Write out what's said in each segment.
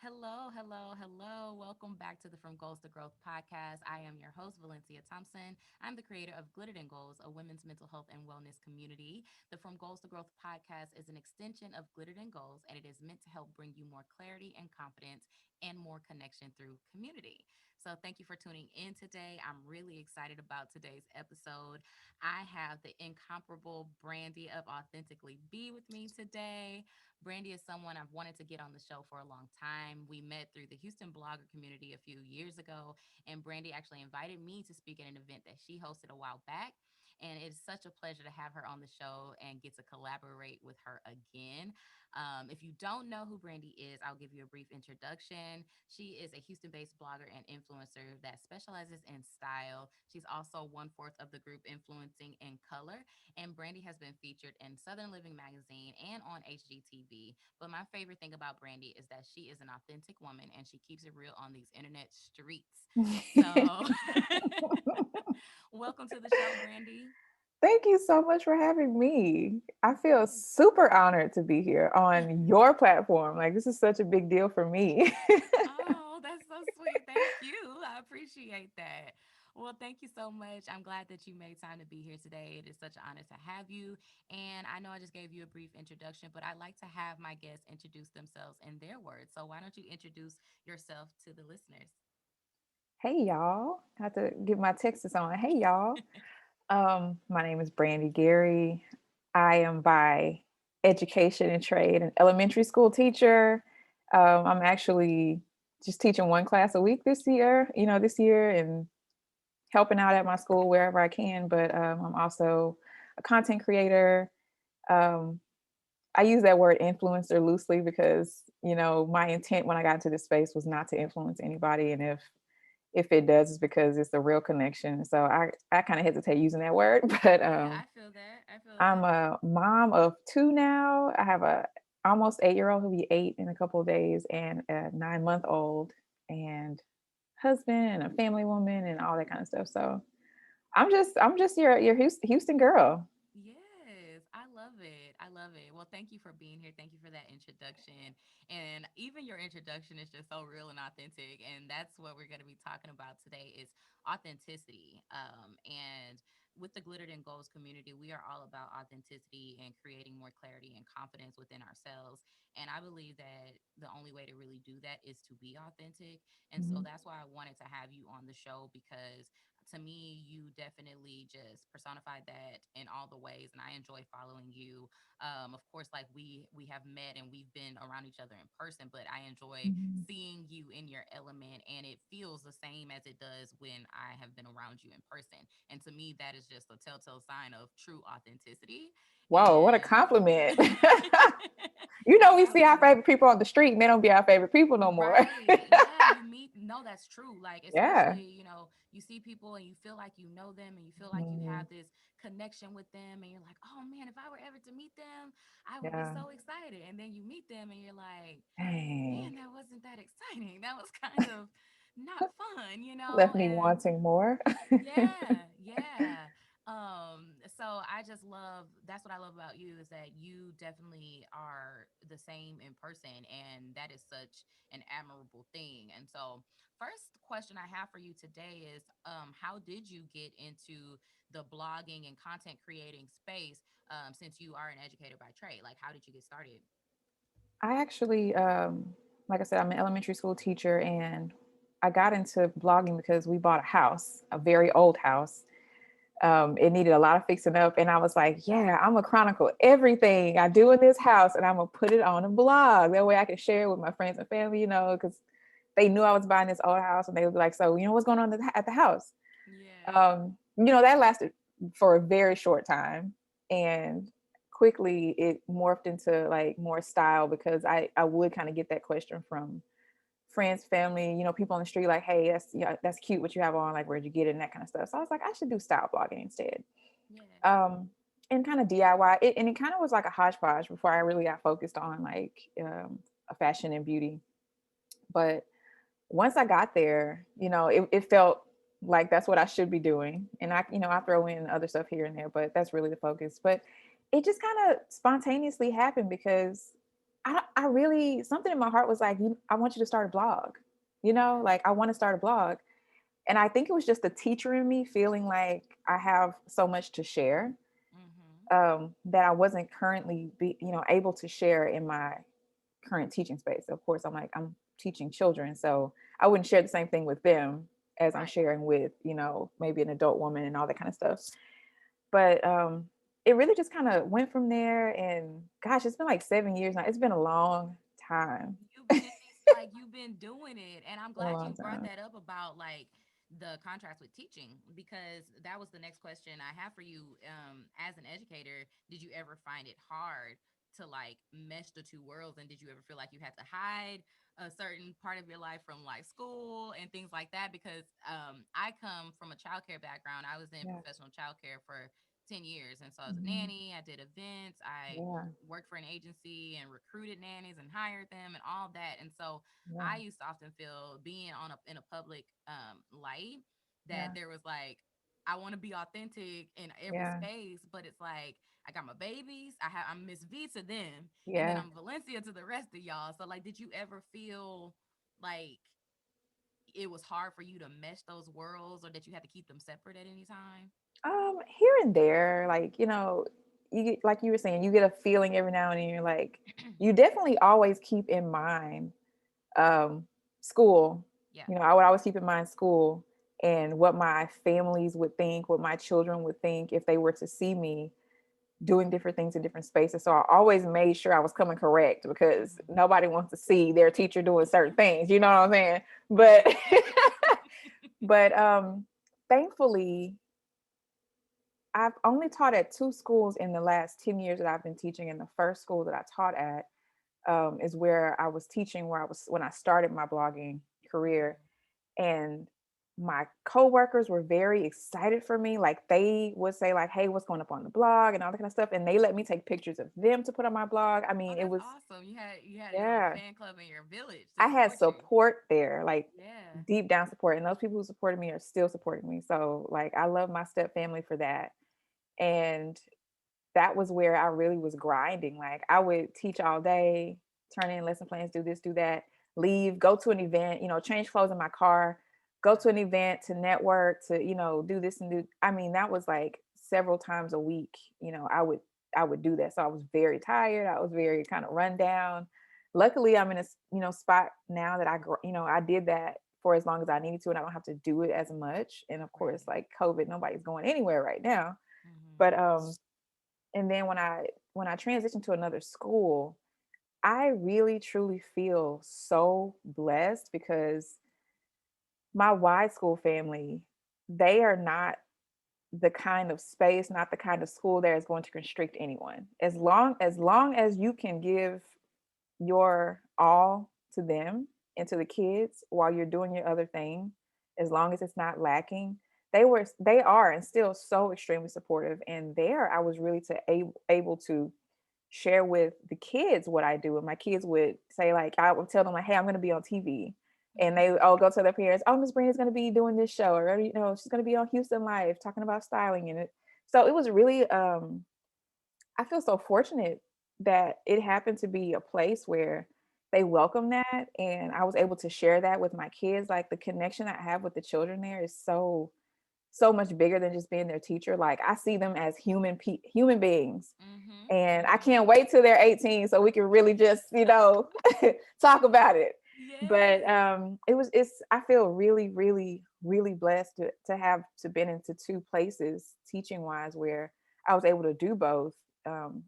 Hello, hello, hello. Welcome back to the From Goals to Growth podcast. I am your host, Valencia Thompson. I'm the creator of Glittered and Goals, a women's mental health and wellness community. The From Goals to Growth podcast is an extension of Glittered and Goals, and it is meant to help bring you more clarity and confidence and more connection through community. So, thank you for tuning in today. I'm really excited about today's episode. I have the incomparable Brandy of Authentically be with me today. Brandy is someone I've wanted to get on the show for a long time. We met through the Houston blogger community a few years ago, and Brandy actually invited me to speak at an event that she hosted a while back. And it's such a pleasure to have her on the show and get to collaborate with her again. If you don't know who Brandy is, I'll give you a brief introduction. She is a Houston based blogger and influencer that specializes in style. She's also one fourth of the group Influencing in Color. And Brandy has been featured in Southern Living magazine and on HGTV. But my favorite thing about Brandy is that she is an authentic woman and she keeps it real on these internet streets. So, welcome to the show, Brandy. Thank you so much for having me. I feel super honored to be here on your platform. Like, this is such a big deal for me. Oh, that's so sweet. Thank you. I appreciate that. Well, thank you so much. I'm glad that you made time to be here today. It is such an honor to have you. And I know I just gave you a brief introduction, but I like to have my guests introduce themselves in their words. So why don't you introduce yourself to the listeners? Hey, y'all. I have to get my Texas on. Hey, y'all. My name is Brandy Gueary. I am by education and trade an elementary school teacher. I'm actually just teaching one class a week this year, and helping out at my school wherever I can. But I'm also a content creator. Um, I use that word influencer loosely because, my intent when I got into this space was not to influence anybody. And if it does, it's because it's a real connection. So I kind of hesitate using that word. But Yeah, I feel that. I feel I'm that. a mom of two now. I have a almost 8 year old who'll be 8 in a couple of days, and a 9 month old, and husband and a family woman and all that kind of stuff. So I'm just your Houston girl. Yes, I love it. I love it. Well, thank you for being here. Thank you for that introduction. And even your introduction is just so real and authentic. And that's what we're going to be talking about today is authenticity. And with the Glittered and Goals community, we are all about authenticity and creating more clarity and confidence within ourselves. And I believe that the only way to really do that is to be authentic. And so Mhm. that's why I wanted to have you on the show because to me, you definitely just personified that in all the ways, and I enjoy following you. Of course, like we have met and we've been around each other in person, but I enjoy Mhm. seeing you in your element, and it feels the same as it does when I have been around you in person. And to me, that is just a telltale sign of true authenticity. Whoa, what a And compliment. We see our yeah, favorite people on the street and they don't be our favorite people no more. right. Yeah, you meet no, that's true. Like Yeah. especially, you see people and you feel like you know them and you feel like you Mhm. have this connection with them and you're like, "Oh man, if I were ever to meet them, I would be Yeah. so excited." And then you meet them and you're like, Dang. "Man, that wasn't that exciting. That was kind of not fun, you know?" Left me And wanting more. yeah, yeah. So I just love that's what I love about you is that you definitely are the same in person, and that is such an admirable thing. And so, first question I have for you today is, how did you get into the blogging and content creating space? Since you are an educator by trade, like how did you get started? I actually, like I said, I'm an elementary school teacher, and I got into blogging because we bought a house, a very old house. It needed a lot of fixing up, and I was like, "Yeah, I'm gonna chronicle everything I do in this house, and I'm gonna put it on a blog. That way, I can share it with my friends and family, because they knew I was buying this old house, and they would be like, 'So, what's going on at the house?'" Yeah. That lasted for a very short time, and quickly it morphed into like more style because I would kind of get that question from friends, family, people on the street, like, "Hey, that's cute what you have on, like, where'd you get it?" and that kind of stuff. So I was like, I should do style blogging instead. Yeah. um and kind of DIY it, and it kind of was like a hodgepodge before I really got focused on like a fashion and beauty. But once I got there, it felt like that's what I should be doing. And I throw in other stuff here and there, but that's really the focus. But it just kind of spontaneously happened because I really, something in my heart was like, I want you to start a blog. Yeah. Like I want to start a blog. And I think it was just the teacher in me feeling like I have so much to share, Mm-hmm. that I wasn't currently able to share in my current teaching space. Of course, I'm teaching children, so I wouldn't share the same thing with them as I'm Right. sharing with, maybe an adult woman and all that kind of stuff. But it really just kind of went from there. And gosh, it's been like 7 years now. It's been a long time. You've been in these, like, you've been doing it, and I'm Been a glad you long brought time. that up about like the contrast with teaching, because that was the next question I have for you. As an educator, did you ever find it hard to like mesh the two worlds, and did you ever feel like you had to hide a certain part of your life from like school and things like that? Because I come from a childcare background. I was in Yeah. professional childcare for 10 years, and so I was a Mhm. nanny. I did events. I Yeah. worked for an agency and recruited nannies and hired them and all that. And so Yeah. I used to often feel, being on a in a public light, that Yeah. there was like, I want to be authentic in every Yeah. space, but it's like I got my babies. I'm Miss V to them, and then Yeah. I'm Valencia to the rest of y'all. So like, did you ever feel like it was hard for you to mesh those worlds, or that you had to keep them separate at any time? Here and there, like, you get, like you were saying, you get a feeling every now and then. You're like, you definitely always keep in mind, um, school. Yeah. I would always keep in mind school and what my families would think, what my children would think if they were to see me doing different things in different spaces. So I always made sure I was coming correct, because Mm-hmm. nobody wants to see their teacher doing certain things. You know what I'm saying? But Right. but thankfully, I've only taught at two schools in the last 10 years that I've been teaching. And the first school that I taught at, is where I was teaching, where I was when I started my blogging career. Mm-hmm. And my coworkers were very excited for me. Like they would say, like, hey, what's going up on the blog and all that kind of stuff. And they let me take pictures of them to put on my blog. I Oh, mean, it that's was, awesome. You had your little yeah, fan club in your village to I had support you. support there, like Yeah. deep down support. And those people who supported me are still supporting me. So like I love my step family for that. And that was where I really was grinding. Like I would teach all day, turn in lesson plans, do this, do that, leave, go to an event, change clothes in my car, go to an event to network, to, do this and do. I mean, that was like several times a week. I would do that. So I was very tired. I was very kind of run down. Luckily, I'm in a spot now that I did that for as long as I needed to, and I don't have to do it as much. And of course, Right. like COVID, nobody's going anywhere right now. Mm-hmm. But and then when I transitioned to another school, I really truly feel so blessed, because my wide school family, they are not the kind of space, not the kind of school that is going to constrict anyone. As long as you can give your all to them and to the kids while you're doing your other thing, as long as it's not lacking, they are and still so extremely supportive. And there I was really able to share with the kids what I do. And my kids would say, like, I would tell them, like, hey, I'm going to be on TV. And they Mm-hmm. all go to their parents, oh, Miss Brandy's going to be doing this show, or, she's going to be on Houston Live talking about styling. And so it was really, I feel so fortunate that it happened to be a place where they welcome that. And I was able to share that with my kids. Like the connection I have with the children there is so much bigger than just being their teacher. Like I see them as human beings, Mm-hmm. and I Mm-hmm. can't wait till they're 18 so we can really just talk about it. But Yes. it's I feel really, really, really blessed to have to been into two places teaching wise where I was able to do both,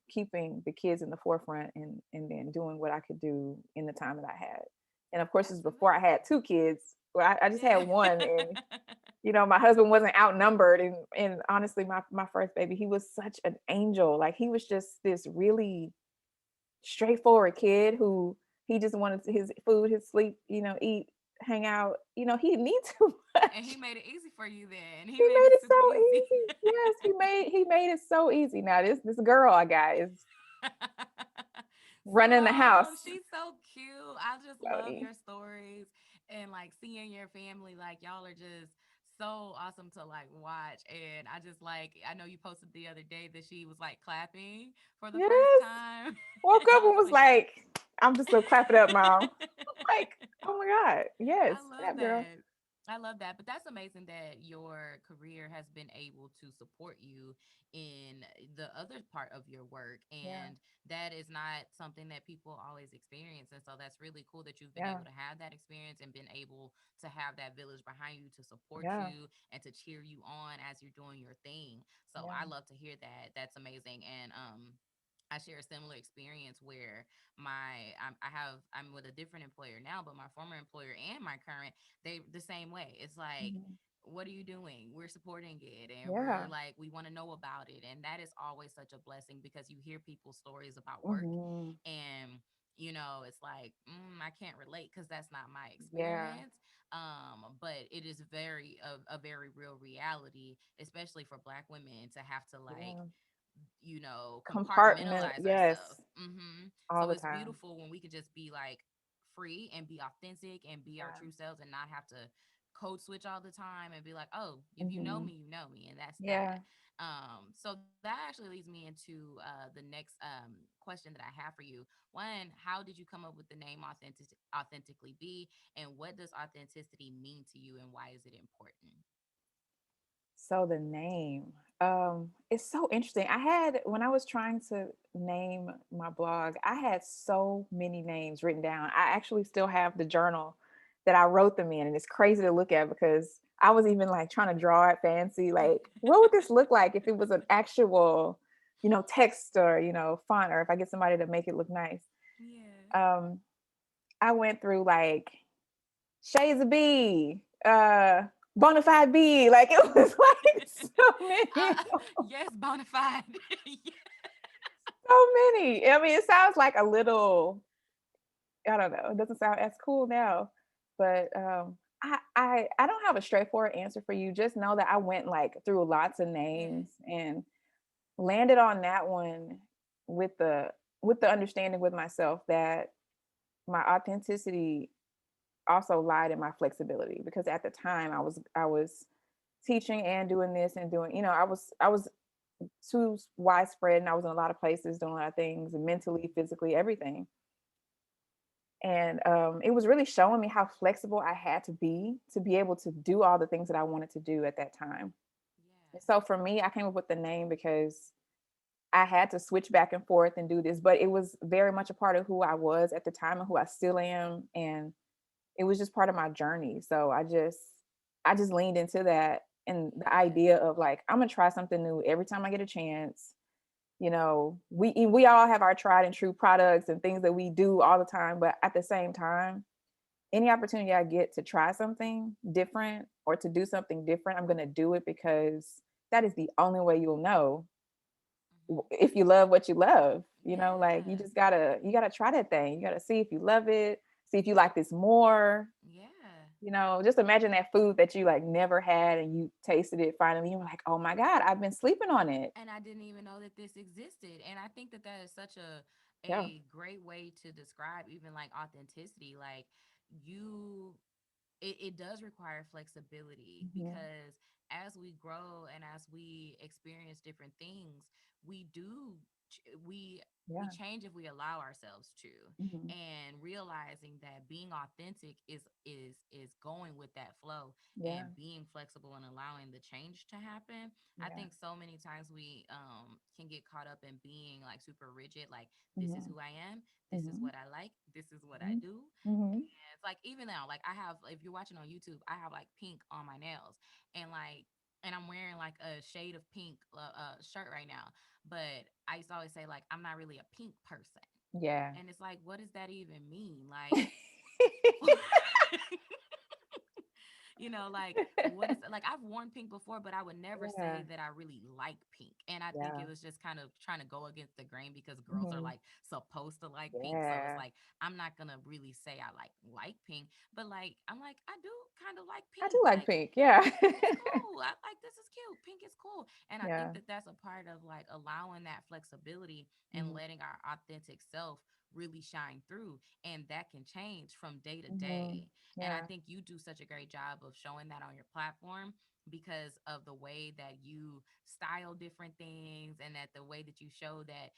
keeping the kids in the forefront, and then doing what I could do in the time that I had. And of course, this That's is before I amazing. had two kids. Well, I just had Yeah. one, and my husband wasn't outnumbered. And honestly, my first baby, he was such an angel. Like he was just this really straightforward kid who he just wanted his food, his sleep, eat, hang out. He didn't need too And he much. made it easy for you then. He He made made it it super so easy. easy. Yes, he made it so easy. Now this girl I got is running the Simone, house. she's so cute. I just So love your stories, and like seeing your family, like y'all are just so awesome to like watch. And I just like, I know you posted the other day that she was like clapping for the first Yes. time. Woke I up was and was like, like, I'm just gonna clap it up, mom. Like, oh my God. Yes, I love that girl. that. I love that. But that's amazing that your career has been able to support you in the other part of your work. Yeah. And that is not something that people always experience. And so that's really cool that you've been Yeah. able to have that experience and been able to have that village behind you to support Yeah. you and to cheer you on as you're doing your thing. So Yeah. I love to hear that. That's amazing. And I share a similar experience where I'm with a different employer now, but my former employer and my current, they the same way. It's like, Mhm. what are you doing? We're supporting it, and we're Yeah. like, we want to know about it. And that is always such a blessing because you hear people's stories about work, Mhm. and it's like, I can't relate because that's not my Yeah. experience. But it is a very real reality, especially for Black women, to have to like, Yeah. Compartment. compartmentalize ourselves. Yes. All So the it's time. beautiful when we could just be like free and be authentic and be our Yeah. true selves and not have to code switch all the time and be like, oh, if you know Mhm. me, you know me, and that's that. Yeah. So that actually leads me into the next question that I have for you. One, how did you come up with the name Authentically Be, and what does authenticity mean to you, and why is it important? So the name, it's so interesting. I had when I was trying to name my blog, I had so many names written down. I actually still have the journal that I wrote them in, and it's crazy to look at because I was even like trying to draw it fancy. Like, what would this look like if it was an actual, text or font, or if I get somebody to make it look nice. Yeah. Um, I went through like Shades of B, Bonafide B. Like it was like so many, Yes, bona fide. so many. I mean, it sounds like a little. I don't know. It doesn't sound as cool now, but I don't have a straightforward answer for you. Just know that I went like through lots of Yeah. names and landed on that one with the understanding with myself that my authenticity also lied in my flexibility, because at the time I was teaching and doing this and doing, I was too widespread, and I was in a lot of places doing a lot of things, mentally, physically, everything. And it was really showing me how flexible I had to be able to do all the things that I wanted to do at that time. And Yeah. so for me, I came up with the name because I had to switch back and forth and do this, but it was very much a part of who I was at the time and who I still am. And it was just part of my journey. So I just leaned into that, and the Yeah. idea of like, I'm gonna try something new every time I get a chance. We all have our tried and true products and things that we do all the time, but at the same time, any opportunity I get to try something different or to do something different, I'm gonna do it, because that is the only way you'll know Hmm. if you love what you love. Like Yeah. you gotta try that thing. You gotta see if you love it, see if you like this more. Yeah. Just imagine that food that you like never had and you tasted it finally. You were like, oh my God, I've been sleeping on it. And I didn't even know that this existed. And I think that that is such Yeah. a great way to describe even like authenticity. Like you it does require flexibility Hmm. because as we grow and as we experience different things, we do we Yeah. change if we allow ourselves to, Hmm. and realizing that being authentic is going with that flow Yeah. and being flexible and allowing the change to happen. I Yeah. think so many times we can get caught up in being like super rigid, like this is Hmm. who I am, this is Hmm. what I like, this is what I do. Hmm. It's like even now, like I have, if you're watching on YouTube, I have like pink on my nails, and like, and I'm wearing like a shade of pink shirt right now. But I used to always say like I'm not really a pink person, Yeah. and it's like, what does that even mean? Like, like what is like I've worn pink before, but I would never Yeah. say that I really like pink. And I think Yeah. it was just kind of trying to go against the grain because girls are Hmm. like supposed to like pink. So it's Yeah. like I'm not gonna really say I like pink, but like I'm like I do kind of like I do pink. like Like pink. Yeah. pink is cool. I like this is cute. Pink is cool. And I think Yeah. that that's a part of like allowing that flexibility and Hmm. letting our authentic self really shine through. And that can change from day to Hmm. day. And I Yeah. think you do such a great job of showing that on your platform. because of the way that you style different things, and that the way that you show that,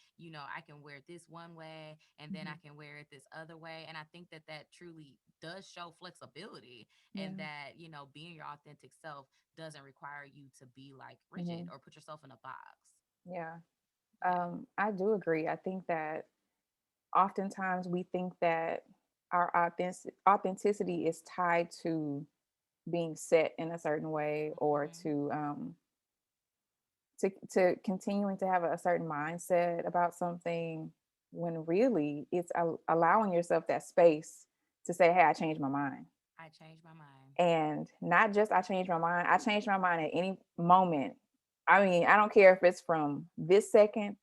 I can wear this one way and then I Mhm. can wear it this other way. And I think that that truly does show flexibility, and Yeah. that, being your authentic self doesn't require you to be like rigid Mhm. or put yourself in a box. Yeah. Yeah. I do agree. I think that oftentimes we think that our authenticity is tied to being set in a certain way, or Hmm. to continuing to have a certain mindset about something, when really it's allowing yourself that space to say, hey, I changed my mind. I changed my mind. And not just I changed my mind, I changed my mind at any moment. I mean, I don't care if it's from this second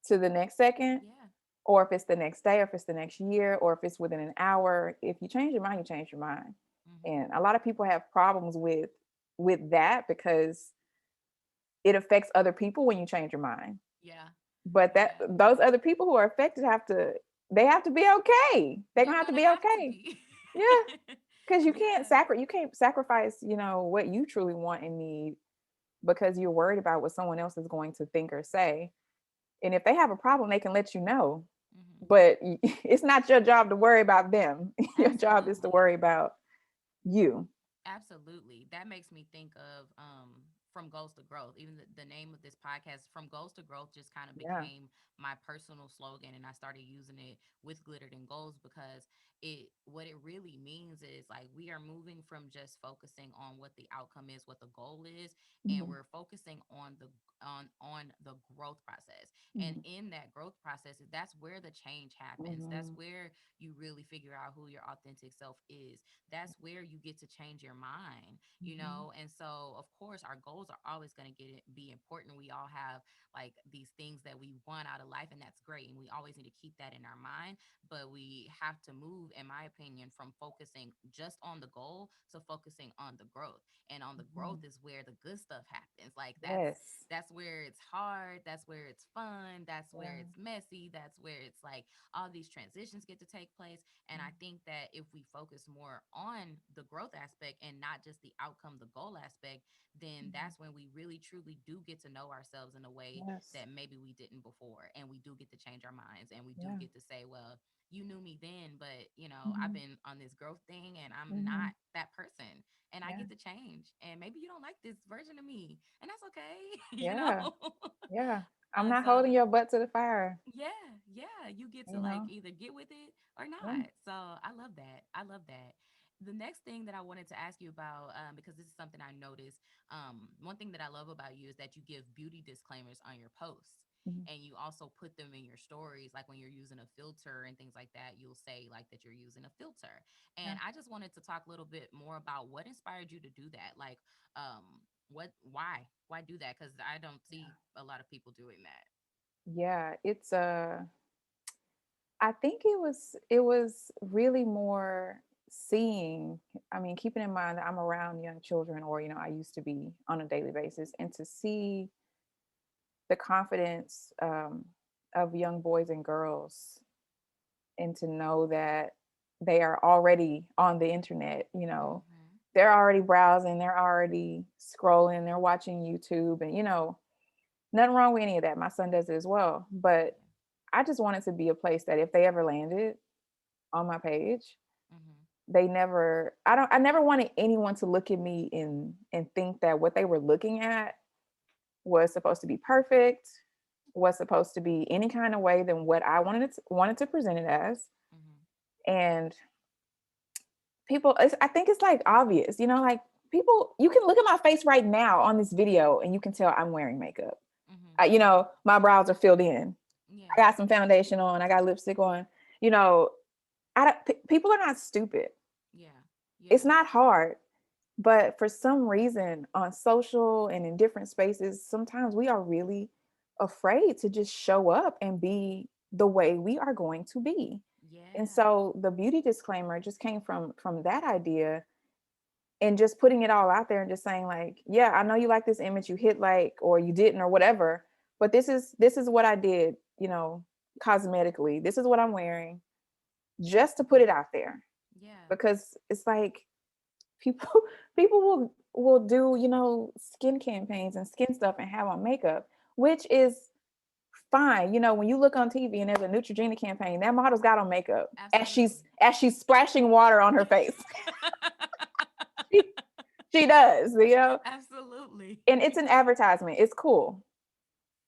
to the next second, Yeah. or if it's the next day, or if it's the next year, or if it's within an hour. If you change your mind, you change your mind. Hmm. And a lot of people have problems with that, because it affects other people when you change your mind. Yeah. But that Yeah. those other people who are affected have to be okay. They're Yeah, gonna have no, to they be have to okay. be. Yeah. Because Yeah. you can't sacrifice, what you truly want and need, because you're worried about what someone else is going to think or say. And if they have a problem, they can let you know. Hmm. But it's not your job to worry about them. Your job is to Absolutely. worry about you. Absolutely. That makes me think of from goals to growth. Even the name of this podcast, from goals to growth, just kind of Yeah. became my personal slogan, and I started using it with Glittered and Goals, because it what it really means is like we are moving from just focusing on what the outcome is, what the goal is, and Hmm. we're focusing on the growth process. And Hmm. in that growth process, that's where the change happens. That's Hmm. where you really figure out who your authentic self is. That's where you get to change your mind. Hmm. And so of course our goals are always going to be important. We all have like these things that we want out of life, and that's great, and we always need to keep that in our mind. But we have to move, in my opinion, from focusing just on the goal to focusing on the growth. And on the growth Hmm. is where the good stuff happens. Like Yes. that's where it's hard, that's where it's fun, that's where Yeah. it's messy, that's where it's like all these transitions get to take place. And I think that if we focus more on the growth aspect and not just the outcome, the goal aspect, then Mhm. that's when we really truly do get to know ourselves in a way Yes. that maybe we didn't before. And we do get to change our minds, and we do Yeah. get to say, well, you knew me then, but I've Hmm. been on this growth thing and I'm Hmm. not that person, and I Yeah. get to change. And maybe you don't like this version of me, and that's okay, Yeah. Yeah. I'm not so holding your butt to the fire, yeah, yeah, you get to you like know? either get with it or Yeah. not. So I love that. I love that. The next thing that I wanted to ask you about, because this is something I noticed, one thing that I love about you is that you give beauty disclaimers on your posts. Mhm. And you also put them in your stories, like when you're using a filter and things like that, you'll say like that you're using a filter. Yeah. And I just wanted to talk a little bit more about what inspired you to do that. Like, why do that? Because I don't see a lot of people doing that. Yeah. It's I think it was really more seeing, I mean, keeping in mind that I'm around young children, or I used to be on a daily basis, and to see the confidence of young boys and girls, and to know that they are already on the internet. Mm-hmm. They're already browsing, they're already scrolling, they're watching YouTube, and nothing wrong with any of that. My son does it as well. But I just want it to be a place that if they ever landed on my page, Mm-hmm. I never wanted anyone to look at me and think that what they were looking at was supposed to be perfect, was supposed to be any kind of way than what I wanted to present it as. Mm-hmm. And I think it's like obvious, like people, you can look at my face right now on this video and you can tell I'm wearing makeup. Mm-hmm. My brows are filled in. Yeah. I got some foundation on. I got lipstick on. You know, people are not stupid. Yeah. It's Yeah. not hard, but for some reason on social and in different spaces, sometimes we are really afraid to just show up and be the way we are going to be. And Yeah. so the beauty disclaimer just came from that idea, and just putting it all out there and just saying like, yeah, I know you like this image, you hit like or you didn't or whatever, but this is what I did, cosmetically. This is what I'm wearing, just to put it out there, Yeah. because it's like people people will. will do, skin campaigns and skin stuff and have on makeup, which is fine. When you look on TV and there's a Neutrogena campaign, that model's got on makeup as she's Absolutely. as she's splashing water on her face. she, she does, Absolutely. and it's an advertisement. It's cool.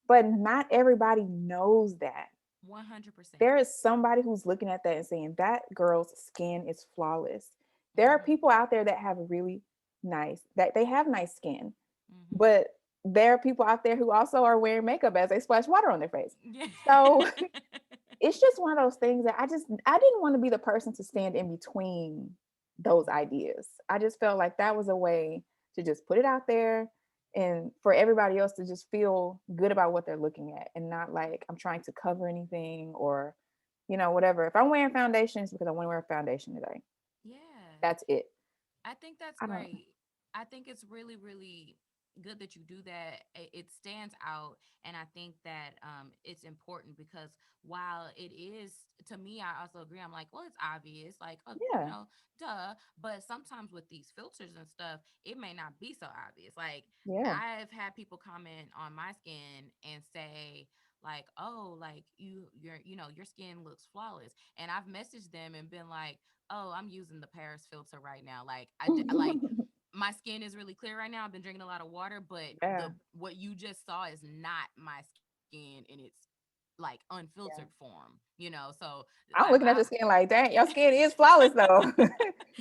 But not everybody knows that. 100%. There is somebody who's looking at that and saying that girl's skin is flawless. There are Mhm. people out there that have really that they have nice skin, Mhm. but there are people out there who also are wearing makeup as they splash water on their face. Yeah. So it's just one of those things that I didn't want to be the person to stand in between those Mhm. ideas. I just felt like that was a way to just put it out there and for everybody else to just feel good about what they're looking at and not like I'm trying to cover anything or whatever. If I'm wearing foundation, it's because I want to wear a foundation today. Yeah. That's it. I think that's I don't. great. I think it's really, really good that you do that. It stands out, and I think that it's important because while it is to me, I also agree. I'm like, well, it's obvious, like, Yeah. duh. But sometimes with these filters and stuff, it may not be so obvious. Like, Yeah. I've had people comment on my skin and say, like, oh, like your skin looks flawless, and I've messaged them and been like, oh, I'm using the Paris filter right now. Like like my skin is really clear right now. I've been drinking a lot of water, but Yeah. the what you just saw is not my skin in its like unfiltered Yeah. form, So I'm looking at I your skin like, dang, your skin is flawless though.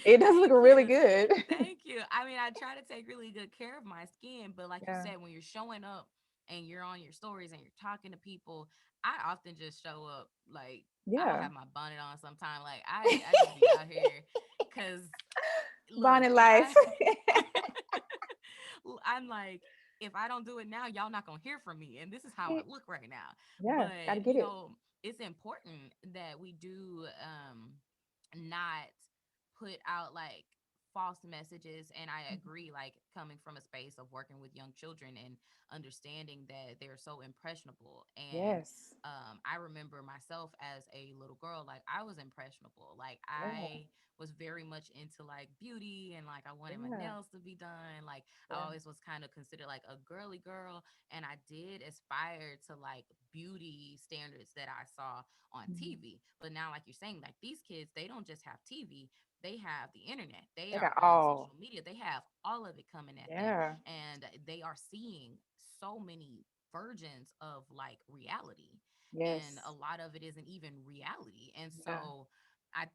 It does look thank really you. good. Thank you. I mean, I try to take really good care of my skin, but like you Yeah. said, when you're showing up and you're on your stories and you're talking to people, I often just show up like I'll Yeah. have my bonnet on sometime. Like I just be out here cuz look, Bonnet if life. I I'm like, if I don't do it now, y'all not gonna hear from me. And this is how I look right now. Yeah, gotta But get it. it's important that we do not put out like false messages. And I Mhm. agree, like coming from a space of working with young children and understanding that they're so impressionable. And Yes. I remember myself as a little girl, like I was impressionable. Like Yeah. I was very much into like beauty and like I wanted my Yeah. nails to be done. Like I Yeah. always was kind of considered like a girly girl. And I did aspire to like beauty standards that I saw on Mhm. TV. But now, like you're saying, like these kids, they don't just have TV, they have the internet, they They are got on all. social media, they have all of it coming at them. Yeah. And they are seeing so many versions of like reality. And a Yes. lot of it isn't even reality. And Yeah. so I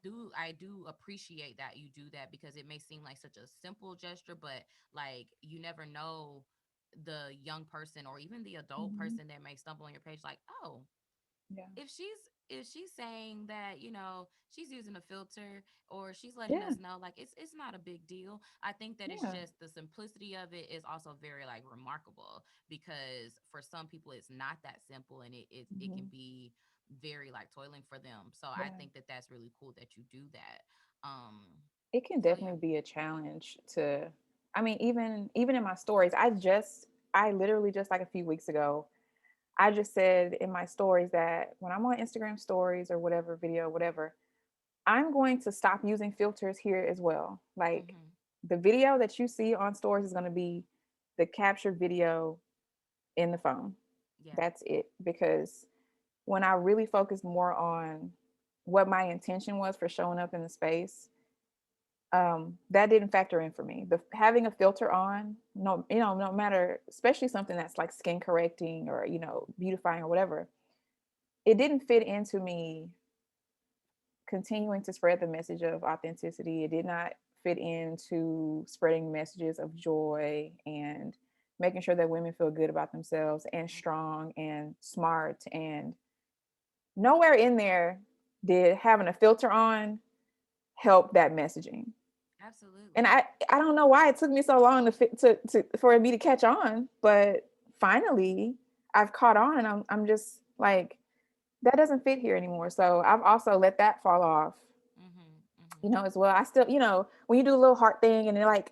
do appreciate that you do that because it may seem like such a simple gesture, but like you never know the young person or even the adult Mhm. person that may stumble on your page like, oh, Yeah. if she's saying that she's using a filter or she's letting Yeah. us know like it's not a big deal. I think that it's Yeah. just the simplicity of it is also very like remarkable because for some people it's not that simple and it can Mhm. be very like toiling for them. So I Yeah. think that that's really cool that you do that. It can So yeah. definitely be a challenge to I mean, even in my stories, I literally just like a few weeks ago, I just said in my stories that when I'm on Instagram stories or whatever video, whatever, I'm going to stop using filters here as well. Like Mm-hmm. the video that you see on stories is going to be the captured video in the phone. Yeah. That's it. Because when I really focused more on what my intention was for showing up in the space, that didn't factor in for me. The having a filter on, no, no matter, especially something that's like skin correcting or beautifying or whatever, it didn't fit into me continuing to spread the message of authenticity. It did not fit into spreading messages of joy and making sure that women feel good about themselves and strong and smart. And nowhere in there did having a filter on help that messaging. And Absolutely. I don't know why it took me so long to for me to catch on, but finally I've caught on and I'm just like that doesn't fit here anymore. So I've also let that fall off, Mm-hmm. Mm-hmm. as well. I still, when you do a little heart thing and it like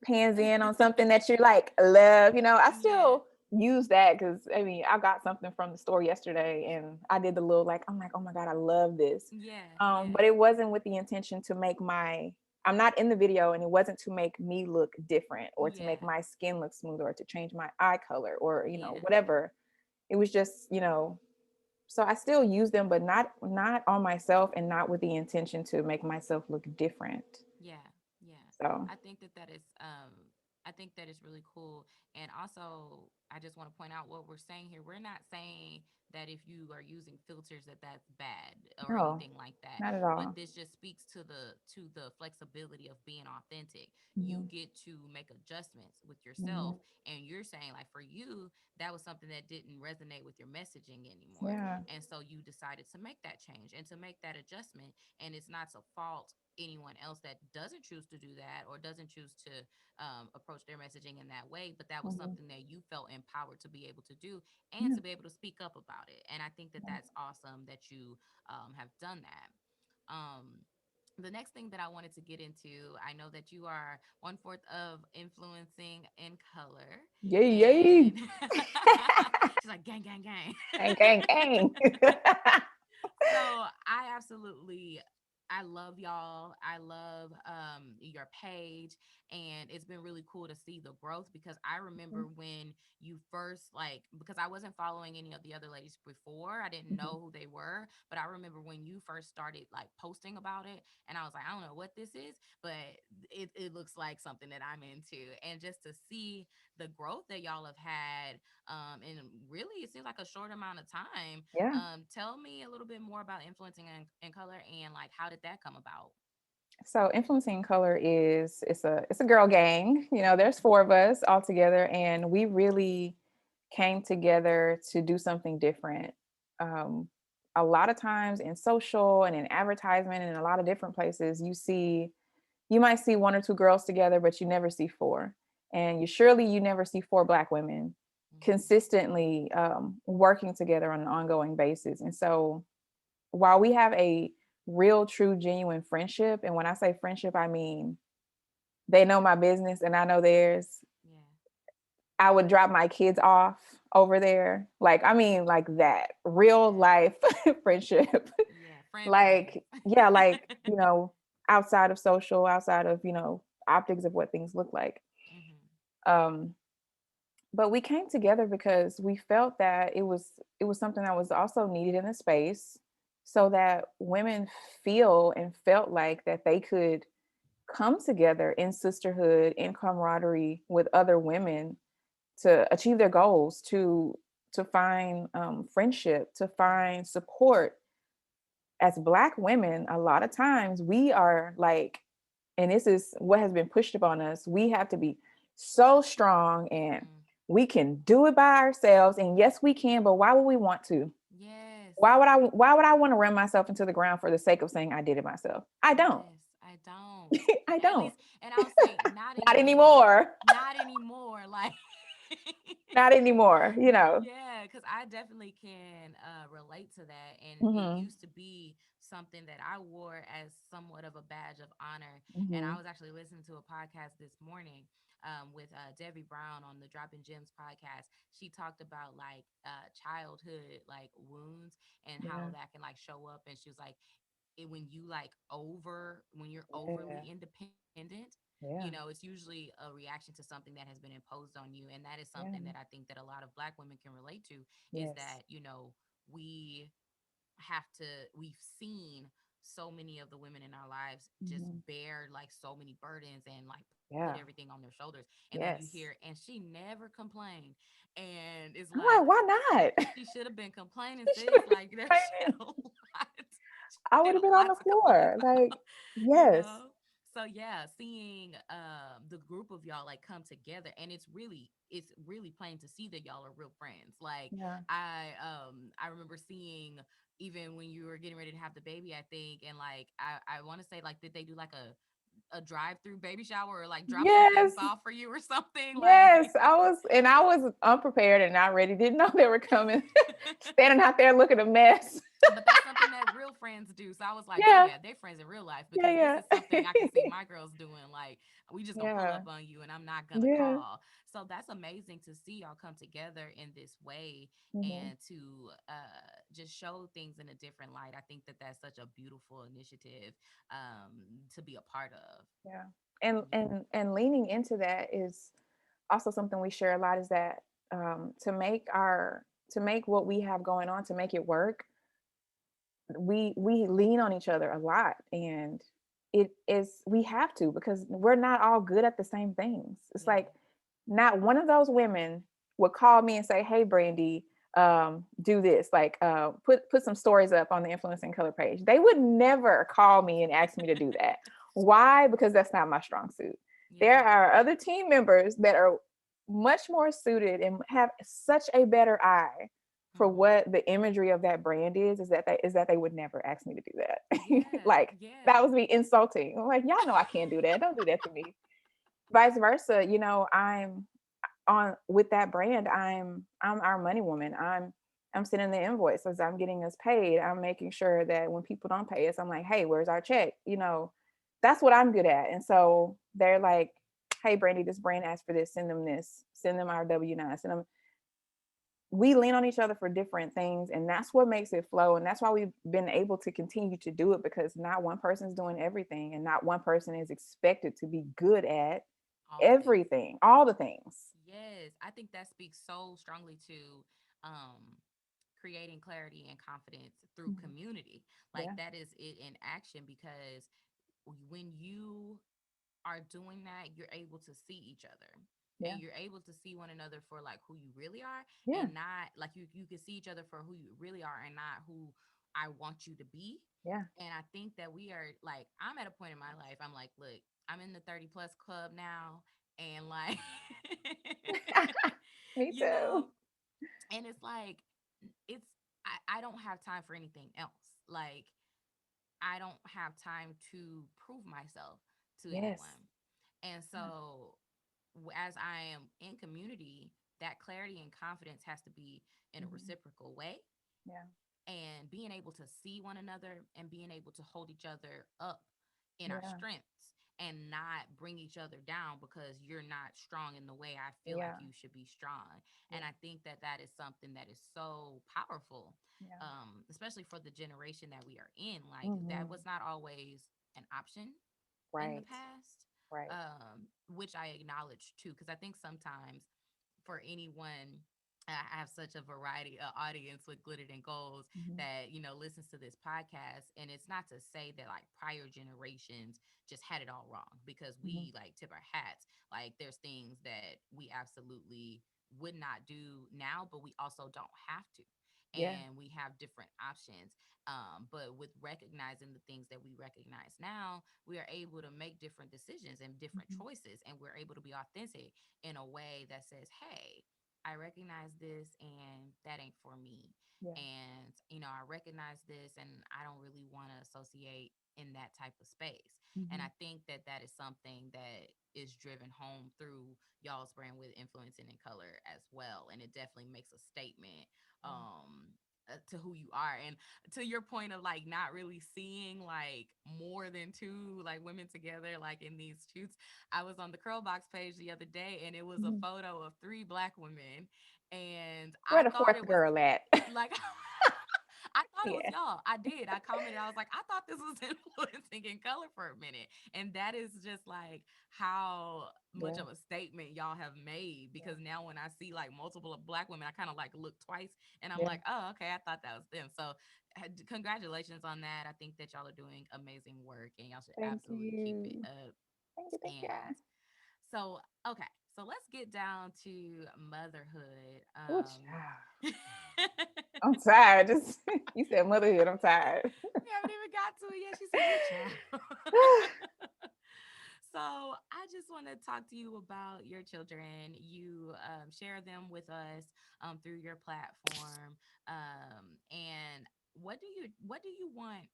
pans in on something that you like love, I Yeah. still use that because I mean I got something from the store yesterday and I did the little like I'm like, oh my God, I love this. Yeah. But Yeah. it wasn't with the intention to make my I'm not in the video, and it wasn't to make me look different or to make Yeah. my skin look smoother or to change my eye color or, Yeah. whatever. It was just, so I still use them, but not on myself and not with the intention to make myself look different. Yeah, yeah. So, I think that that is I think that is really cool. And also, I just want to point out what we're saying here. We're not saying that if you are using filters that that's bad or no, anything like that. not at But all. this just speaks to the flexibility of being authentic. You Hmm. get to make adjustments with yourself, Hmm. and you're saying like for you that was something that didn't resonate with your messaging anymore. Yeah. And so you decided to make that change and to make that adjustment, and it's not to fault anyone else that doesn't choose to do that or doesn't choose to approach their messaging in that way, but that was Hmm. something that you felt empowered to be able to do and Yeah. to be able to speak up about it. And I think that that's awesome that you have done that. The next thing that I wanted to get into, I know that you are one fourth of influencing in color, Yay, yay. and she's like gang, gang, gang. Gang, gang, gang. So I absolutely I love y'all. I love your page, and it's been really cool to see the growth because I remember when you first like because I wasn't following any of the other ladies before. I didn't Mhm. know who they were, but I remember when you first started like posting about it, and I was like, I don't know what this is, but it looks like something that I'm into. And just to see the growth that y'all have had, and really it seems like a short amount of time. Yeah. Tell me a little bit more about influencing in color and like how did that come about? So influencing color is it's a girl gang. There's four of us all together, and we really came together to do something different. Um, a lot of times in social and in advertisement and in a lot of different places, you might see one or two girls together, but you never see four, and you never see four Black women Mm-hmm. consistently working together on an ongoing basis. And so while we have a real, true, genuine friendship, and when I say friendship, I mean they know my business and I know theirs. Yeah. I would drop my kids off over there. Like, I mean, like that real Yeah. life friendship. Yeah. Friend, Like, yeah, friend. like, outside of social, outside of, optics of what things look like. Mm-hmm. Um, but we came together because we felt that it was something that was also needed in the space so that women feel and felt like that they could come together in sisterhood, in camaraderie with other women to achieve their goals, to find friendship, to Yeah. find support. As Black women, a lot of times we are like, and this is what has been pushed upon us, we have to be so strong and Mm. we can do it by ourselves. And yes, we can, but why would we want to? Yes. Why would I want to run myself into the ground for the sake of saying I did it myself? I don't. Yes. I don't. I At don't. least, and I'll say not Not anymore. anymore. Not anymore. Like, Not anymore. yeah, because I definitely can relate to that. And it Hmm. used to be something that I wore as somewhat of a badge of honor. And I Hmm. was actually listening to a podcast this morning with Debbie Brown on the Dropping Gems podcast. She talked about like childhood like wounds and how Yeah. that can like show up. And she was like, when you're overly Yeah. independent, Yeah. it's usually a reaction to something that has been imposed on you. And that is something that Yeah. I think that a lot of Black women can relate to, is Yes. that we we've seen so many of the women in our lives just Hmm. bear like so many burdens and like put Yeah. everything on their shoulders, and then you hear Yes. and she never complained, and it's I'm like like, why not? she should have been complaining, They should sis. have been Like that shit complaining. a lot. I She would had have a been on lot the to complain floor. about, Like, yes. so yeah, seeing the group of y'all like come together, and it's really plain to see that y'all are real friends. Like Yeah. I remember seeing even when you were getting ready to have the baby, I think, and like I want to say like did they do like a drive through baby shower or like drop some things Yes. off for you or something Yes. like I was unprepared and not ready. Didn't know they were coming. Standing out there looking a mess. But that's something that real friends do. So I was like, oh Yeah, yeah, they friends in real life yeah, because this yeah. is something I can see my girls doing. Like, we just gonna pull Yeah, up on you and I'm not gonna yeah. call. So that's amazing to see y'all come together in this way Mhm. and to just show things in a different light. I think that that's such a beautiful initiative to be a part of. Yeah. And Yeah. and leaning into that is also something we share a lot, is that to make what we have going on, to make it work, we lean on each other a lot. And it is, we have to, because we're not all good at the same things. It's Yeah. like not one of those women would call me and say, hey Brandy, do this, like put some stories up on the Influence in Color page. They would never call me and ask me to do that. Why? Because that's not my strong suit. Yeah. There are other team members that are much more suited and have such a better eye for Hmm. what the imagery of that brand is that they would never ask me to do that. Yeah. Like that Yeah. would be insulting. I'm like, y'all know I can't do that. Don't do that to me. Vice versa, I'm on with that brand. I'm our money woman. I'm sending the invoices. I'm getting us paid. I'm making sure that when people don't pay us, I'm like, hey, where's our check? That's what I'm good at. And so they're like, hey, Brandy, this brand asked for this. Send them this. Send them our W-9. Send them. We lean on each other for different things, and that's what makes it flow. And that's why we've been able to continue to do it, because not one person's doing everything, and not one person is expected to be good at All the things. everything, all the things. Yes, I think that speaks so strongly to um, creating clarity and confidence through Mhm. community. Like, Yeah, that is it in action because when you are doing that, you're able to see each other yeah, and you're able to see one another for like who you really are, yeah, and not like you can see each other for who you really are and not who I want you to be. yeah. And I think that we are like, I'm at a point in my life, I'm like, look, I'm in the 30 plus club now, and like Me you too. know, and it's like it's I don't have time for anything else. Like, I don't have time to prove myself to Yes. anyone. And Yeah. so, as I am in community, that clarity and confidence has to be in a Mhm. reciprocal way, Yeah. and being able to see one another and being able to hold each other up in our Yeah. strengths and not bring each other down because you're not strong in the way I feel like Yeah. you should be strong. Yeah. And I think that that is something that is so powerful, Yeah. especially for the generation that we are in. Like, that Hmm. was not always an option in the Right. past, Right. which I acknowledge too, because I think sometimes for anyone, I have such a variety of audience with Glittered and Goals Hmm. that, listens to this podcast. And it's not to say that like prior generations just had it all wrong, because Hmm. we like tip our hats. Like, there's things that we absolutely would not do now, but we also don't have to. Yeah. And we have different options. But with recognizing the things that we recognize now, we are able to make different decisions and different Hmm. choices. And we're able to be authentic in a way that says, hey, I recognize this and that ain't for me. Yeah. And, I recognize this and I don't really want to associate in that type of space. And Hmm. I think that that is something that is driven home through y'all's brand with Influencing in Color as well. And it definitely makes a statement Yeah. to who you are. And to your point of like not really seeing like more than two like women together like in these shoots, I was on the Curl Box page the other day and it was a Hmm. photo of three black women, and Where I the thought fourth it was girl at? like I thought it was Yeah. y'all. I did. I commented. I was like, I thought this was Influencing in Color for a minute. And that is just like how much Yeah. of a statement y'all have made. Yeah. Because now when I see like multiple of black women, I kind of like look twice and I'm Yeah. like, oh, okay, I thought that was them. So congratulations on that. I think that y'all are doing amazing work and y'all should Thank absolutely keep it you. up. Thank you. Thank you. And so, okay, so let's get down to motherhood. Oh, child. I'm tired. Just you said motherhood. I'm tired. We haven't even got to it yet. She said, "Ooh, child." So I just want to talk to you about your children. You share them with us through your platform, and what do you want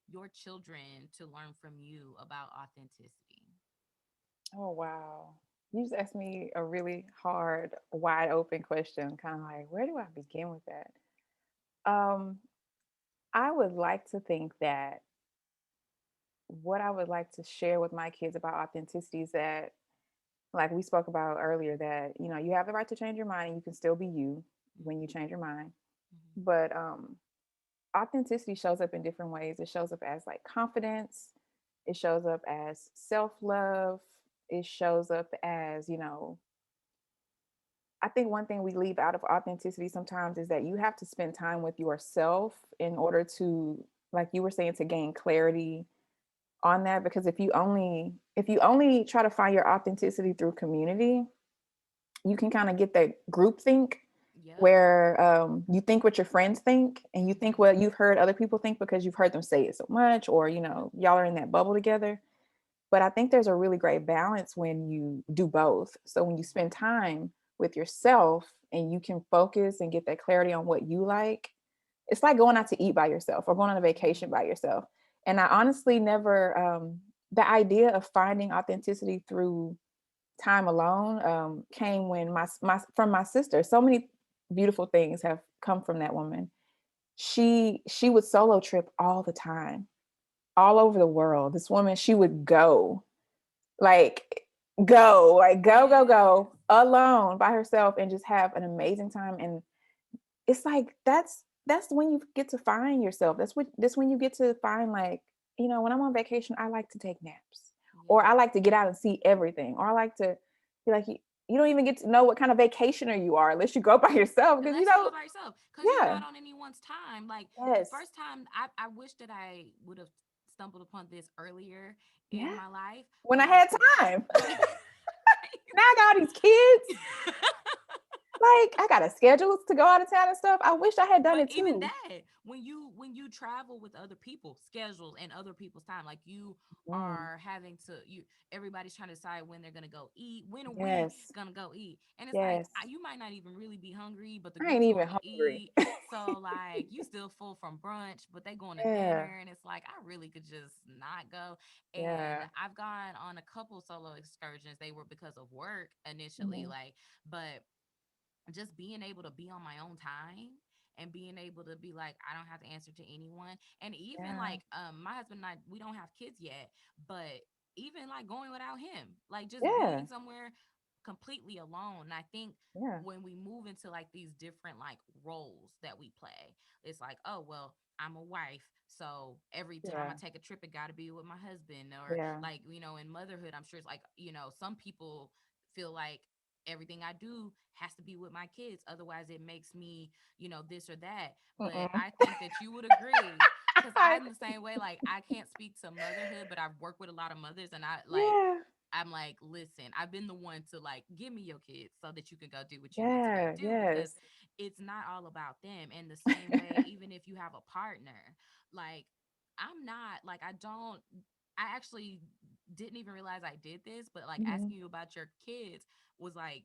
your children to learn from you about authenticity? Oh wow. You just asked me a really hard, wide open question. Kind of like, where do I begin with that? Um, I would like to think that what I would like to share with my kids about authenticity is that, like we spoke about earlier, that you have the right to change your mind and you can still be you when you Mm-hmm. change your mind. Mm-hmm. But authenticity shows up in different ways. It shows up as like confidence. It shows up as self-love. It shows up as, I think one thing we leave out of authenticity sometimes is that you have to spend time with yourself in order to, like you were saying, to gain clarity on that. Because if you only try to find your authenticity through community, you can kind of get that group think Yep. where you think what your friends think and you think Mm-hmm. what you've heard other people think because you've heard them say it so much, or Yep. y'all are in that bubble together. But I think there's a really great balance when you do both. So when you spend Mm-hmm. time with yourself and you can focus and get that clarity on what you like, it's like going out to eat by yourself or going on a vacation Mm-hmm. by yourself. And I honestly never, the idea of finding authenticity through time alone came when my from my sister. So many beautiful things have come from that woman. She would solo trip all the time, all over the world. This woman, she would like go Yes. alone by herself and just have an amazing time. And it's like that's when you get to find yourself. That's when you get to find, like, when I'm on vacation, I like to take naps, or I Yes. like to get out and see everything, or I like to be like, you don't even get to know what kind of vacationer you are unless you go by yourself, because Unless you go by yourself, because you're yeah, not on anyone's time. Like the yes, first time, I wish that I would have stumbled upon this earlier in yeah, my life. when I But like had time. when Now I got all these kids. Like, I got a schedule to go out of town and stuff. I wish I had done but it even too. that, when you travel with other people schedules and other people's time, like you Mm, are having to you everybody's trying to decide when they're gonna go eat, when are we yes, gonna go eat, and it's like yes. you might not even really be hungry, but the I ain't group's even going to hungry. eat. So like you still full from brunch, but they going to Yeah, dinner, and it's like I really could just not go. And yeah. I've gone on a couple solo excursions. They were because of work initially, Mhm, like, but just being able to be on my own time and being able to be like I don't have to answer to anyone. And even yeah, like my husband and I, we don't have kids yet, but even like going without him, like just yeah, being somewhere completely alone. And I think yeah, when we move into like these different like roles that we play, it's like, oh well, I'm a wife, so every time I yeah, take a trip it got to be with my husband. Or yeah. like, in motherhood, I'm sure it's like, some people feel like everything I do has to be with my kids. Otherwise, it makes me, this or that. But Mm-mm. I think that you would agree, because I- I'm the same way. Like, I can't speak to motherhood, but I've worked with a lot of mothers, and yeah, I'm like, listen, I've been the one to like, give me your kids so that you can go do what you need to go yeah, do, because yes. it's not all about them. And the same way, even if you have a partner, like, I'm not like, I actually didn't even realize I did this, but like Mhm. asking you about your kids was like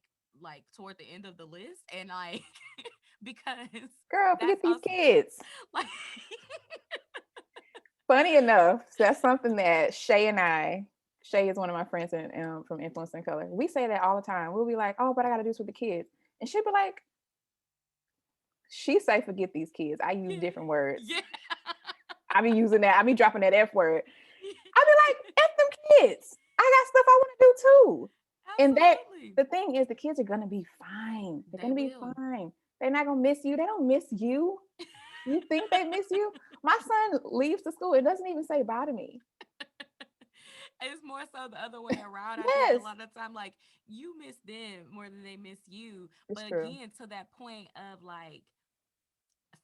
toward the end of the list. And like because Girl, that's forget these also kids. like Funny enough, that's something that Shay is one of my friends from Influence in Color. We say that all the time. We'll be like, oh, but I got to do this with the kids. And she'll be like, she say, forget these kids. I use yeah, different words. yeah. I be using that. I be dropping that F word. I be like, F them kids. I got stuff I want to do too. And Absolutely. the thing is, the kids are going to be fine. They're They going to be will. fine. They're not going to miss you. They don't miss you. You think they miss you? My son leaves the school. It doesn't even say bye to me. It's more so the other way around. I think a Yes, lot of the time, like, you miss them more than they miss you. it's But true. again, to that point of like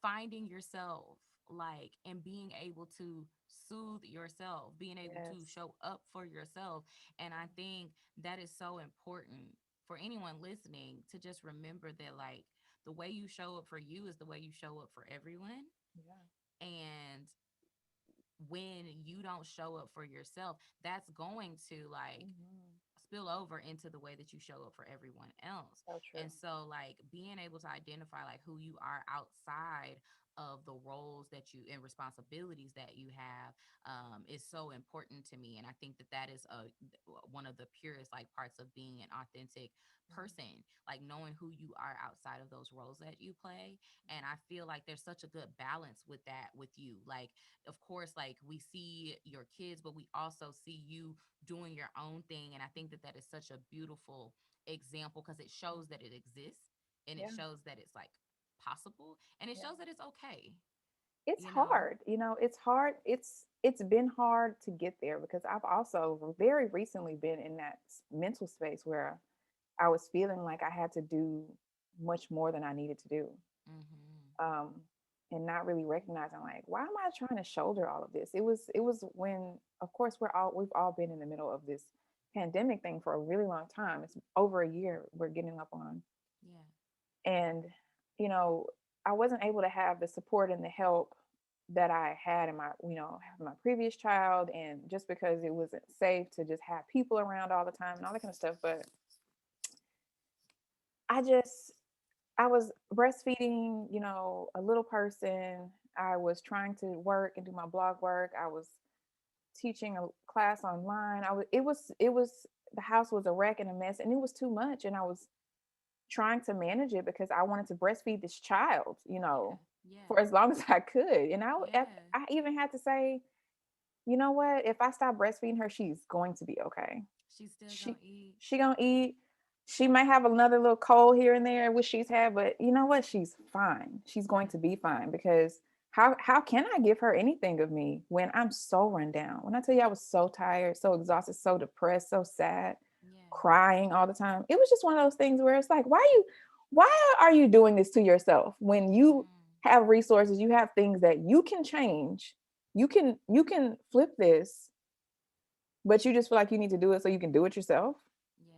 finding yourself, like, and being able to soothe yourself, being able to Yes. show up for yourself. And I think that is so important for anyone listening to just remember that, like, the way you show up for you is the way you show up for everyone. Yeah. And when you don't show up for yourself, that's going to like Mhm. spill over into the way that you show up for everyone else. So true. And so like being able to identify like who you are outside of the roles that you and responsibilities that you have is so important to me. And I think that that is one of the purest like parts of being an authentic person, like knowing who you are outside of those roles that you play. And I feel like there's such a good balance with that with you. Like, of course, like we see your kids, but we also see you doing your own thing. And I think that that is such a beautiful example because it shows that it exists, and it Yeah. shows that it's like possible, and it Yeah. shows that it's okay, It's you know? hard, it's hard. It's been hard to get there because I've also very recently been in that mental space where I was feeling like I had to do much more than I needed to do. Mhm. Um, and not really recognizing like, why am I trying to shoulder all of this? It was when, of course, we've all been in the middle of this pandemic thing for a really long time. It's over a year we're getting up on. Yeah. And, you know, I wasn't able to have the support and the help that I had in my previous child, and just because it wasn't safe to just have people around all the time and all that kind of stuff. But I just I was breastfeeding, a little person. I was trying to work and do my blog work. I was teaching a class online. It was the house was a wreck and a mess, and it was too much, and I was trying to manage it because I wanted to breastfeed this child, Yeah. Yeah. for as long as I could. And Yeah. I even had to say, you know what? If I stop breastfeeding her, she's going to be okay. She's still She gonna eat. she gonna eat. She might have another little cold here and there, which she's had, but you know what? She's fine. She's going to be fine because how can I give her anything of me when I'm so run down? When I tell you I was so tired, so exhausted, so depressed, so sad, Yeah. crying all the time. It was just one of those things where it's like, why are you doing this to yourself when you Mm. have resources, you have things that you can change, you can flip this, but you just feel like you need to do it so you can do it yourself. Yeah.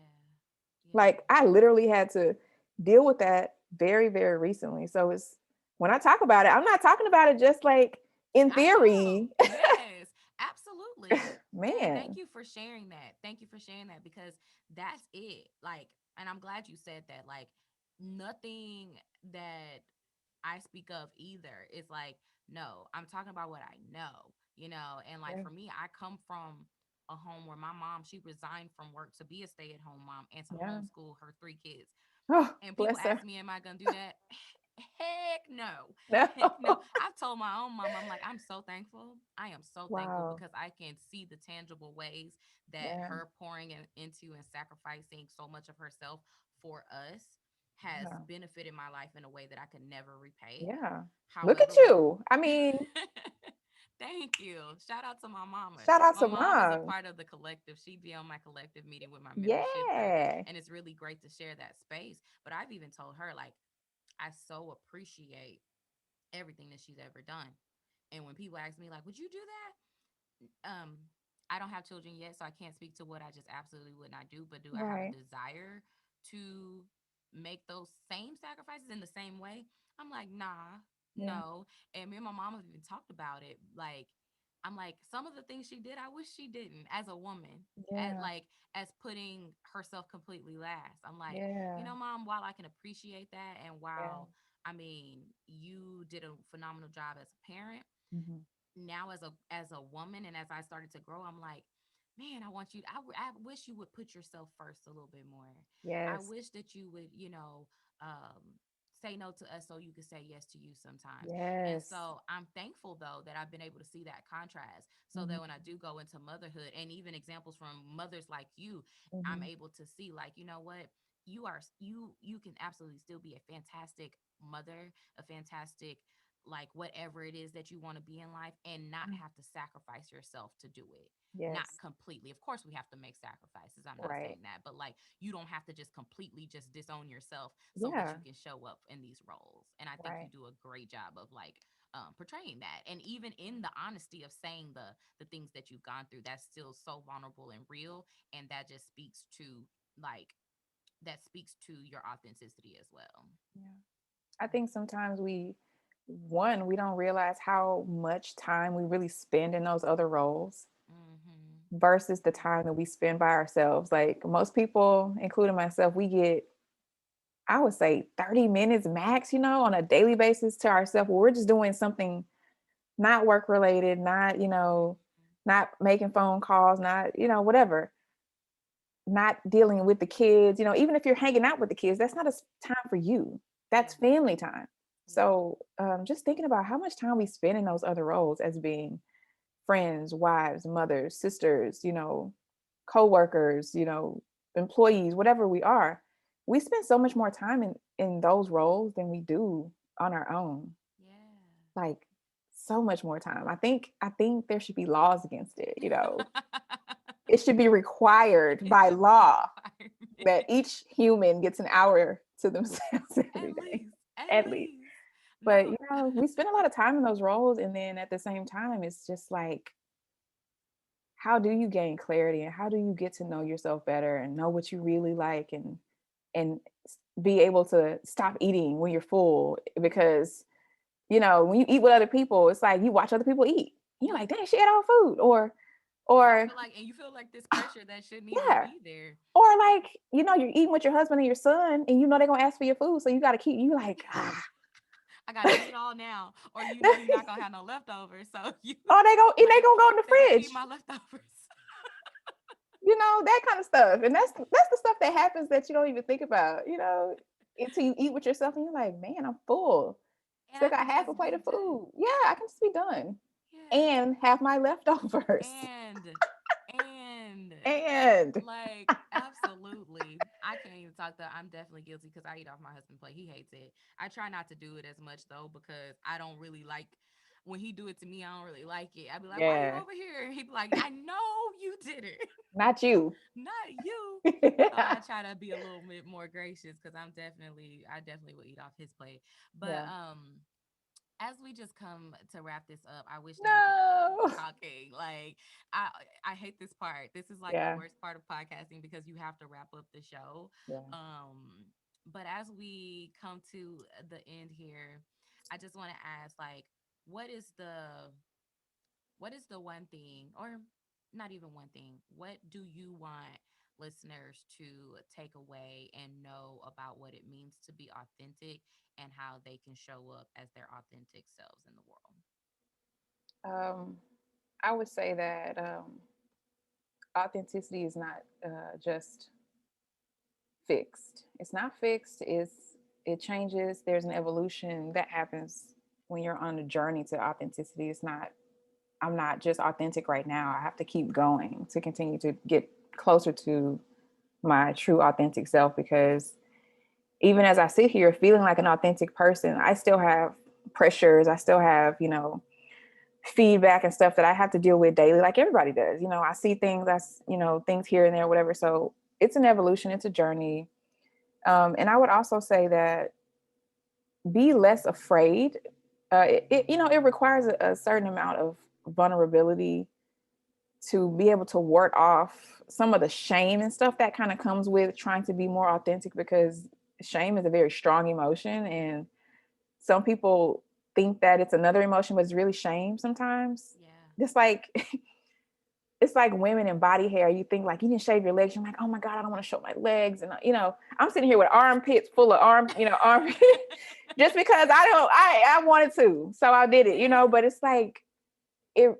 Like Yeah. I literally had to deal with that very, very recently. So it's when I talk about it, I'm not talking about it just like in I know. theory. Yes, absolutely. And thank Man. you for sharing that. Thank you for sharing that because that's it. Like, and I'm glad you said that. Like, nothing that I speak of either is like, no, I'm talking about what I know. And like Yeah. for me, I come from a home where my mom, she resigned from work to be a stay at home mom and to Yeah. homeschool her three kids. Oh, And people bless her. ask me, am I going to do that? Heck no. No. Heck no. I've told my own mom, I'm like, I'm so thankful. I am so thankful Wow. because I can see the tangible ways that Yeah. her pouring into and sacrificing so much of herself for us has Yeah. benefited my life in a way that I could never repay. Yeah. Look at However, when you. I mean, thank you. Shout out to my mama. shout out My to mom is a mom. part of the collective. She'd be on my collective meeting with my membership group, Yeah. and it's really great to share that space. But I've even told her, like, I so appreciate everything that she's ever done. And when people ask me, like, would you do that? I don't have children yet, so I can't speak to what I just absolutely would not do. But do I have a Right. desire to make those same sacrifices in the same way? I'm like, nah, Yeah. no. And me and my mom have even talked about it. Like, I'm like, some of the things she did, I wish she didn't as a woman, at Yeah. like as putting herself completely last. I'm like, Yeah. mom, while I can appreciate that, and Yeah. while I mean, you did a phenomenal job as a parent, Hmm. now as a woman and as I started to grow, I'm like, man, I want you I wish you would put yourself first a little bit more. I Yes. wish that you would, say no to us so you could say yes to you sometimes. And Yes. so I'm thankful though that I've been able to see that contrast so that when Hmm. I do go into motherhood and even examples from mothers like you, I'm Hmm. able to see like, you know what, you can absolutely still be a fantastic mother, a fantastic like whatever it is that you want to be in life and not have to sacrifice yourself to do it. Not Yes. completely. Of course we have to make sacrifices. I'm not Right. saying that, but like you don't have to just completely just disown yourself so that Yeah. you can show up in these roles. And I think you Right. do a great job of like portraying that. And even in the honesty of saying the things that you've gone through, that's still so vulnerable and real. And that just speaks to like that speaks to your authenticity as well. Yeah. I think sometimes we don't realize how much time we really spend in those other roles Mm-hmm. versus the Yeah. time that we spend by ourselves. Like most people, including myself, we get I would say 30 minutes max, on a daily basis to ourselves. Where we're just doing something not work related, not, not making phone calls, not, whatever, not dealing with the kids, even if you're hanging out with the kids, that's not a time for you. Yeah. That's family time. Yeah. So just thinking about how much time we spend in those other roles as being friends, wives, mothers, sisters, co-workers, employees, whatever we are, we spend so much more time in those roles than we do on our own. Yeah. Like so much more time. I think there should be laws against it, It should be required It by should be a law that requirement. each human gets an hour to themselves At every day, least. At at least. least. But No. we spend a lot of time in those roles, and then at the same time, it's just like, how do you gain clarity, and how do you get to know yourself better and know what you really like, and be able to stop eating when you're full? Because when you eat with other people, it's like you watch other people eat. You're Yeah. like, dang, she ate all food, And I or feel like, and you feel like this pressure that shouldn't even yeah, be there. or like you're eating with your husband and your son, and they're gonna ask for your food, so you got to keep you like I gotta eat it all now, or you're not gonna have no leftovers, so you oh, they like gonna go in the they gonna eat fridge, my leftovers. that kind of stuff. And that's the stuff that happens that you don't even think about, until you eat with yourself, and you're like, man, I'm full. And Still I got could half a just plate be of done. food. Yeah, I can just be done Yeah. and have my leftovers. And And like absolutely. I can't even talk that. I'm definitely guilty because I eat off my husband's plate. He hates it. I try not to do it as much though because I don't really like when he do it to me, I don't really like it. I'd be like, why you yeah, over here? He'd be like, I know you did it. not you. Not you. So I try to be a little bit more gracious because I definitely will eat off his plate. But Yeah. as we just come to wrap this up, I wish that we could No. keep talking. Like I I hate this part. This is like the Yeah. worst part of podcasting because you have to wrap up the show. Yeah. But as we come to the end here, I just want to ask like what is the what is the one thing or not even one thing, what do you want listeners to take away and know about what it means to be authentic and how they can show up as their authentic selves in the world? Um, I would say that authenticity is not just fixed. It's not fixed. It changes. There's an evolution that happens when you're on a journey to authenticity. It's not. I'm not just authentic right now. I have to keep going to continue to get closer to my true authentic self, because even as I sit here feeling like an authentic person, I still have pressures. I still have, feedback and stuff that I have to deal with daily, like everybody does. I see things, things here and there, whatever. So it's an evolution, it's a journey. And I would also say that be less afraid. It requires a certain amount of vulnerability to be able to ward off some of the shame and stuff that kind of comes with trying to be more authentic, because shame is a very strong emotion, and some people think that it's another emotion, but it's really shame sometimes. Yeah. It's like it's like women in body hair. You think like you didn't shave your legs. You're like, oh my God, I don't want to show my legs. And I'm sitting here with armpits full of arm just because I wanted to. So I did it, Yeah. but it's like it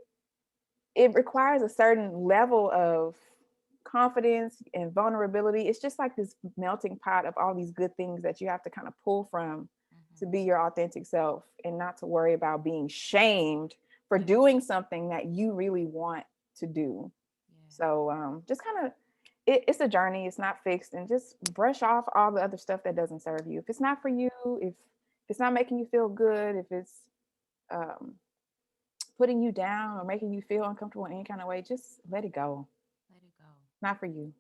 it requires a certain level of confidence and vulnerability. It's just like this melting pot of all these good things that you have to kind of pull from to Mm-hmm. be your authentic self, and not to worry about being shamed for Yeah. doing something that you really want to do. Yeah. So just kind of it's a journey. It's not fixed, and just brush off all the other stuff that doesn't serve you. If it's not for you, if it's not making you feel good, if it's um, putting you down or making you feel uncomfortable in any kind of way, just let it go. Let it go. Not for you.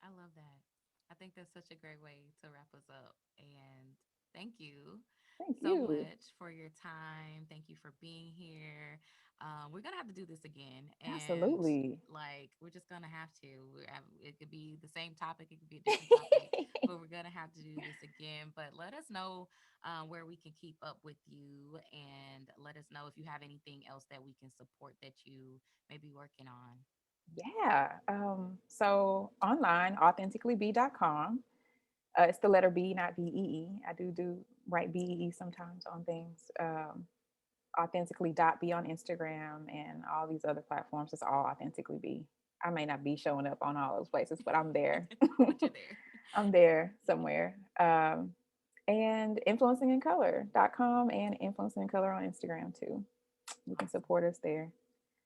I love that. I think that's such a great way to wrap us up. And thank you Thank so you. much for your time. Thank you for being here. We're gonna have to do this again, and Absolutely. like we're just gonna have to. It could be the same topic, it could be a different topic, but we're gonna have to do this again. But let us know where we can keep up with you, and let us know if you have anything else that we can support that you may be working on. Yeah. So online, authenticallybe.com. It's the letter B, not BEE. I do write BEE sometimes on things. Authentically dot B on Instagram and all these other platforms. It's all authentically B. I may not be showing up on all those places, but I'm there. But you're there. I'm there somewhere. And influencingincolor.com and influencing in color on Instagram too. You can Awesome. support us there.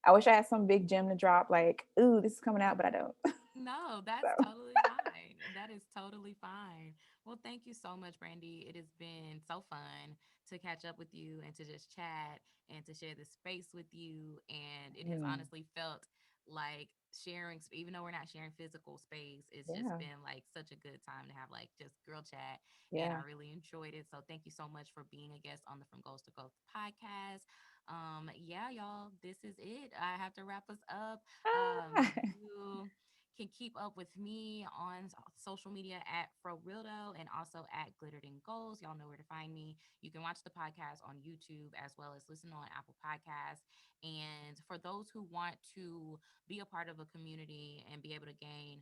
I wish I had some big gem to drop, like, ooh, this is coming out, but I don't. No, that's So totally fine. That is totally fine. Well, thank you so much, Brandy. It has been so fun to catch up with you and to just chat and to share this space with you. And it has mm, honestly felt like sharing, even though we're not sharing physical space, it's just yeah, been like such a good time to have like just girl chat. And yeah. I really enjoyed it. So thank you so much for being a guest on the From Ghost to Growth podcast. Yeah, y'all, this is it. I have to wrap us up. Ah. You can keep up with me on social media at FroRildo and also at Glittered in Goals. Y'all know where to find me. You can watch the podcast on YouTube as well as listen on Apple Podcasts. And for those who want to be a part of a community and be able to gain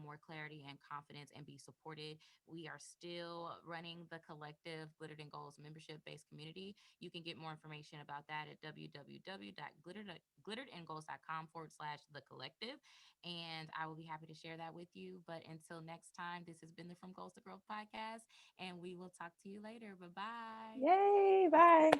more clarity and confidence and be supported, we are still running the collective Glittered in Goals membership based community. You can get more information about that at www.glitteredandgoals.com / the collective. And I will be happy to share that with you. But until next time, this has been the From Goals to Growth podcast, and we will talk to you later. Bye bye. Yay, bye.